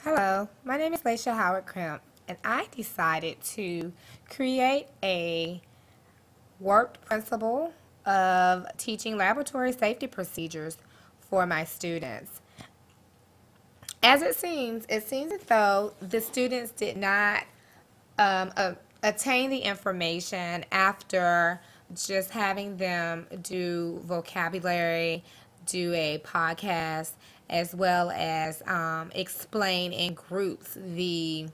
Hello, my name is Laisha Howard Crimp, and I decided to create a worked principle of teaching laboratory safety procedures for my students. As it seems as though the students did not attain the information after just having them do vocabulary, do a podcast, as well as explain in groups the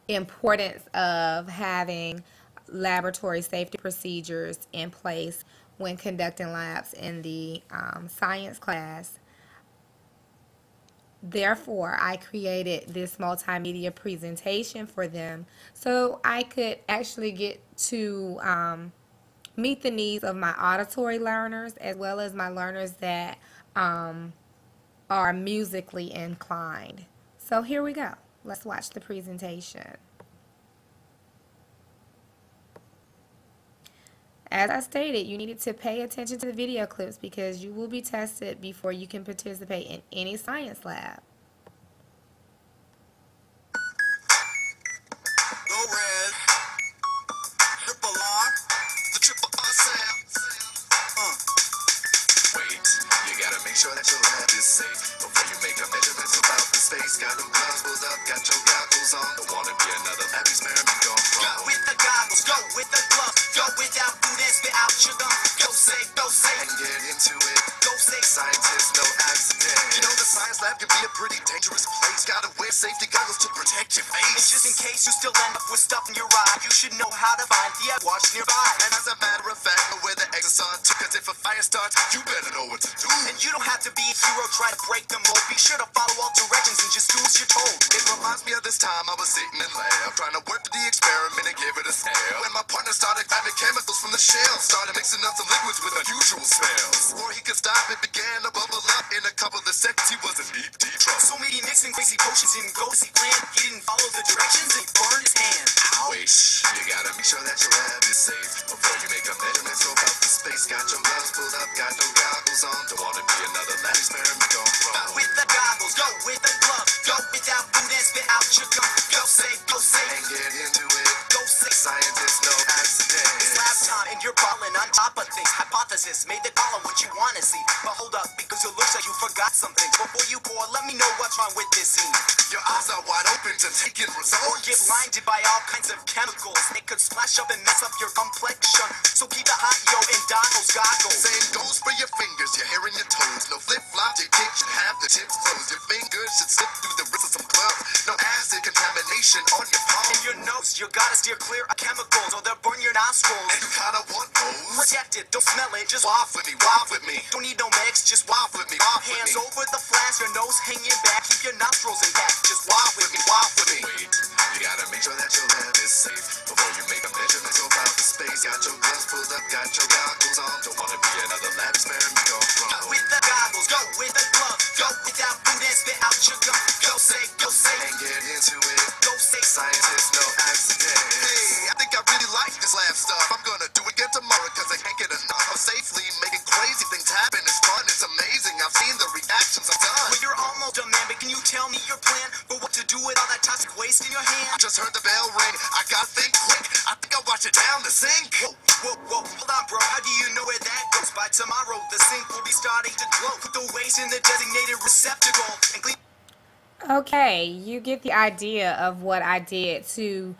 importance of having laboratory safety procedures in place when conducting labs in the science class. Therefore, I created this multimedia presentation for them so I could actually get to meet the needs of my auditory learners as well as my learners that are musically inclined. So here we go. Let's watch the presentation. As I stated, you needed to pay attention to the video clips because you will be tested before you can participate in any science lab. Go red. Triple R. The triple R sound. Wait, you gotta make sure that your lab is safe before you make a measurement about the space. Got them gloves pulled up, got your goggles on. Don't wanna be another lab experiment gone wrong. Go with the goggles, go with the gloves, go without food and spit out your gum. Go safe, and get into it. Go safe, scientists, no accident. You know the science lab can be a pretty dangerous place. Gotta wear safety goggles to protect your face. And just in case you still end up with stuff in your eye, you should know how to find the watch nearby. And as a matter of fact, know where the exits are too. Cause if a fire starts, you better know what to do. And you don't have to be a hero, try to break the mold. Be sure to follow all directions and just do as you're told. It reminds me of this time I was sitting in lab, trying to work the experiment and give it a scale. When my partner started grabbing chemicals from the shell, started mixing up some liquids with unusual smells. Before he could stop, it began to bubble up. In a couple of seconds, he was in deep, deep trouble. So many mixing crazy potions didn't go as he planned. He didn't follow the directions and he burned his hand. Ow. Wait, you gotta make sure that your lab is safe before you make a measurement. So about the space, got your gloves pulled up, got no goggles on. Don't wanna be another lab experiment gone wrong. With the goggles, go with the gloves, go without food and spit out your gum. Go safe, and get into it. Go safe, scientists, no accident. It's lab time and you're balling on top of things. Hypothesis made the call on what you wanna see. But hold up, because it looks like you forgot something. Before you pour, let me know what's wrong with this scene. Your eyes are wide open to take in results. Or get blinded by all kinds of chemicals. It could splash up and mess up your complexion. So keep it hot, yo, and don those goggles. Same goes for your fingers, your hair and your toes. No flip-flops, your kick should have the tips closed. Your fingers should slip through the wrist of some gloves. No acid contamination on your palm. In your nose, you gotta steer clear of chemicals or they'll burn your nostrils. And you kinda want those. Protect it, don't smell it, just waft with me, waft with me. Don't need no mix, just waft with me, waft with me. Hands over the flask, your nose hanging back, keep your nostrils intact. Just waft with me, waft with me. Wait, you gotta make sure that your lab is safe before you make a measurement about the space. Got your gloves pulled up, got your goggles on. Don't wanna be another lab experiment gone wrong. Go with the goggles, go with the gloves, go without food and spit out your gum. Go safe, and get into it. Go safe, scientists, no accident. Hey, I think I really like this lab stuff. I'm gonna do it again tomorrow cause I can't get enough of safely making crazy things happen. It's fun, it's amazing. I've seen the reactions I've done. Well, you're almost done, man, but can you tell me your plan for what to do with all that toxic waste in your hand? I just heard the bell ring. I gotta think quick. I think I'll watch it down the sink. Whoa, hold on, bro. How do you know where that goes? By tomorrow, the sink will be starting to glow. Put the waste in the designated receptacle and clean. Okay, you get the idea of what I did to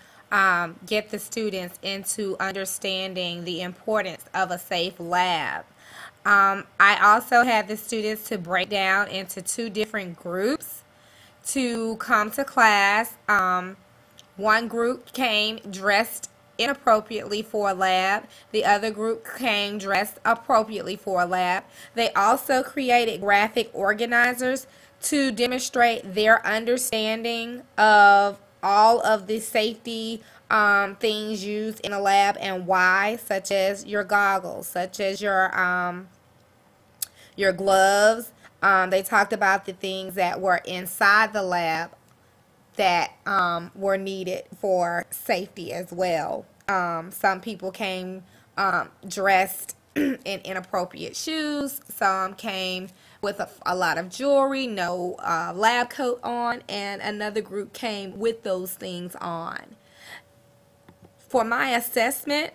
get the students into understanding the importance of a safe lab. I also had the students to break down into two different groups to come to class. One group came dressed inappropriately for a lab. The other group came dressed appropriately for a lab. They also created graphic organizers to demonstrate their understanding of all of the safety things used in a lab and why, such as your goggles, such as your gloves. They talked about the things that were inside the lab that were needed for safety as well. Some people came dressed in inappropriate shoes. Some came with a lot of jewelry, no lab coat on, and another group came with those things on. For my assessment,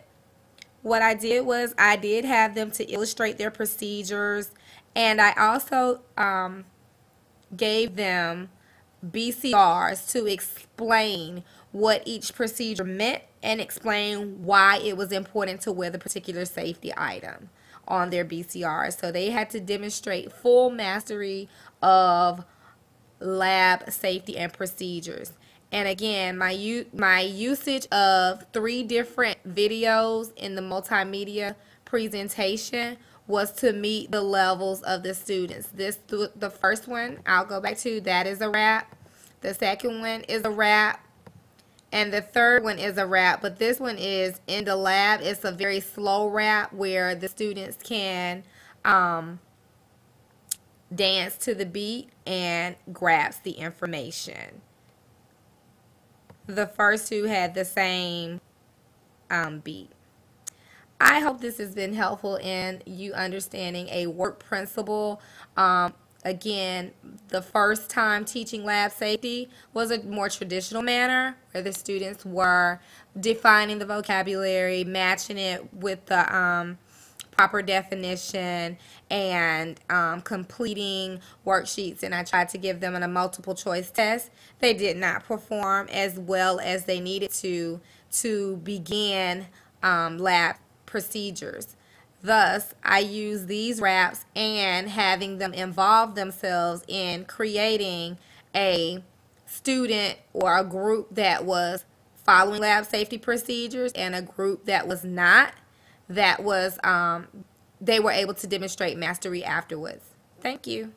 what I did was I did have them to illustrate their procedures, and I also gave them BCRs to explain what each procedure meant and explain why it was important to wear the particular safety item on their BCRs. So they had to demonstrate full mastery of lab safety and procedures. And again, my usage of 3 different videos in the multimedia presentation was to meet the levels of the students. The first one, I'll go back to, that is a wrap. The second one is a wrap. And the third one is a wrap. But this one is in the lab. It's a very slow wrap where the students can dance to the beat and grasp the information. The first 2 had the same beat. I hope this has been helpful in you understanding a work principle. Again, the first time teaching lab safety was a more traditional manner where the students were defining the vocabulary, matching it with the proper definition, and completing worksheets, and I tried to give them a multiple choice test. They did not perform as well as they needed to begin lab procedures. Thus, I use these wraps and having them involve themselves in creating a student or a group that was following lab safety procedures and a group that was not, that was they were able to demonstrate mastery afterwards. Thank you.